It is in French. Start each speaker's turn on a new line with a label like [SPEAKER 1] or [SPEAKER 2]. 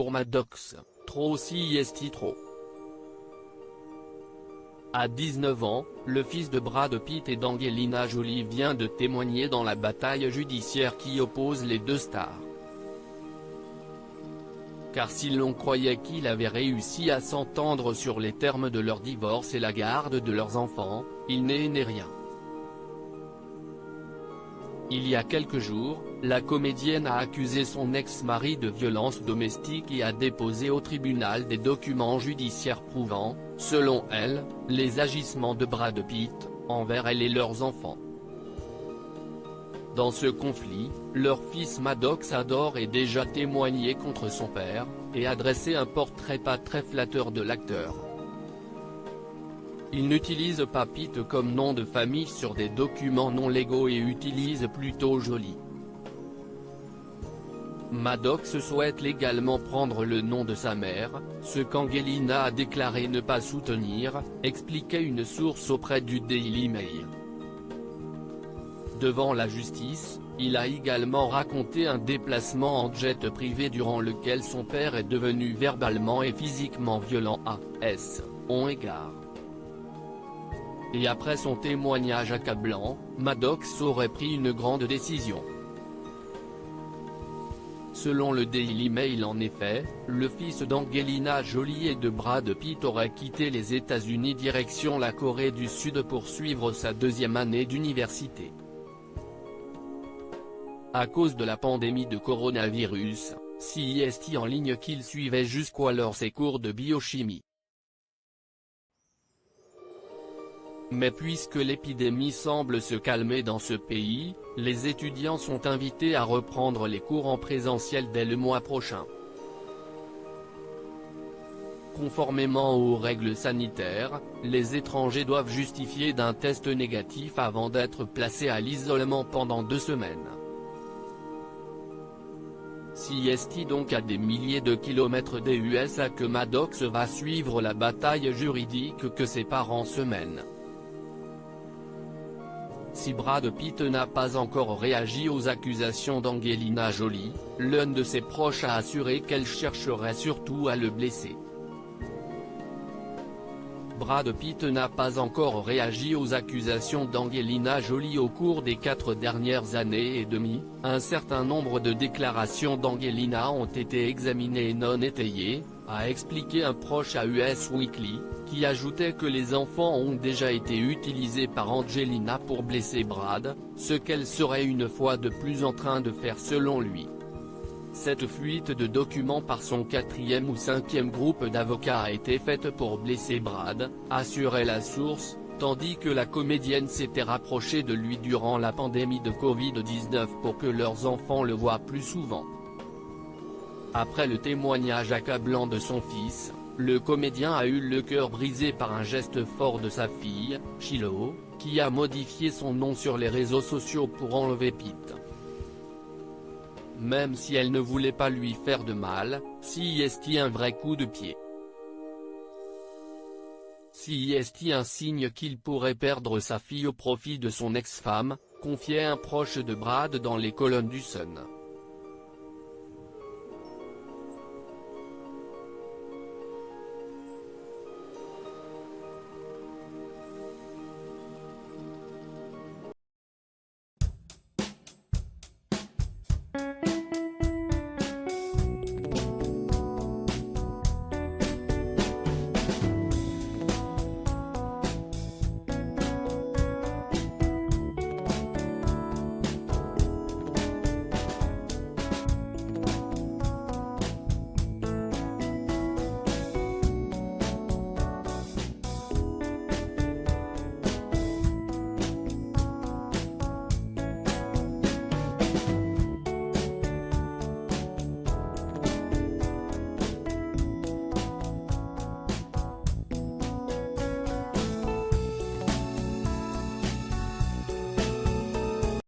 [SPEAKER 1] pour Maddox, trop CIST trop. À 19 ans, le fils de Brad Pitt et d'Angelina Jolie vient de témoigner dans la bataille judiciaire qui oppose les deux stars. Car si l'on croyait qu'il avait réussi à s'entendre sur les termes de leur divorce et la garde de leurs enfants, il n'est rien. Il y a quelques jours, la comédienne a accusé son ex-mari de violence domestique et a déposé au tribunal des documents judiciaires prouvant, selon elle, les agissements de Brad Pitt, envers elle et leurs enfants. Dans ce conflit, leur fils Maddox adore et déjà témoigné contre son père, et a dressé un portrait pas très flatteur de l'acteur. Il n'utilise pas Pitt comme nom de famille sur des documents non légaux et utilise plutôt Jolie. Maddox souhaite légalement prendre le nom de sa mère, ce qu'Angelina a déclaré ne pas soutenir, expliquait une source auprès du Daily Mail. Devant la justice, il a également raconté un déplacement en jet privé durant lequel son père est devenu verbalement et physiquement violent à son égard. Et après son témoignage accablant, Maddox aurait pris une grande décision. Selon le Daily Mail en effet, le fils d'Angelina Jolie et de Brad Pitt aurait quitté les États-Unis direction la Corée du Sud pour suivre sa deuxième année d'université. À cause de la pandémie de coronavirus, CIST en ligne qu'il suivait jusqu'alors ses cours de biochimie. Mais puisque l'épidémie semble se calmer dans ce pays, les étudiants sont invités à reprendre les cours en présentiel dès le mois prochain. Conformément aux règles sanitaires, les étrangers doivent justifier d'un test négatif avant d'être placés à l'isolement pendant 2 semaines. CIST donc à des milliers de kilomètres des USA que Maddox va suivre la bataille juridique que ses parents se mènent. Si Brad Pitt n'a pas encore réagi aux accusations d'Angelina Jolie, l'un de ses proches a assuré qu'elle chercherait surtout à le blesser. Brad Pitt n'a pas encore réagi aux accusations d'Angelina Jolie au cours des 4 dernières années et demie. Un certain nombre de déclarations d'Angelina ont été examinées et non étayées, a expliqué un proche à Us Weekly, qui ajoutait que les enfants ont déjà été utilisés par Angelina pour blesser Brad, ce qu'elle serait une fois de plus en train de faire selon lui. Cette fuite de documents par son 4e ou 5e groupe d'avocats a été faite pour blesser Brad, assurait la source, tandis que la comédienne s'était rapprochée de lui durant la pandémie de Covid-19 pour que leurs enfants le voient plus souvent. Après le témoignage accablant de son fils, le comédien a eu le cœur brisé par un geste fort de sa fille, Shiloh, qui a modifié son nom sur les réseaux sociaux pour enlever Pitt. Même si elle ne voulait pas lui faire de mal, CIST un vrai coup de pied. CIST un signe qu'il pourrait perdre sa fille au profit de son ex-femme, confiait un proche de Brad dans les colonnes du Sun.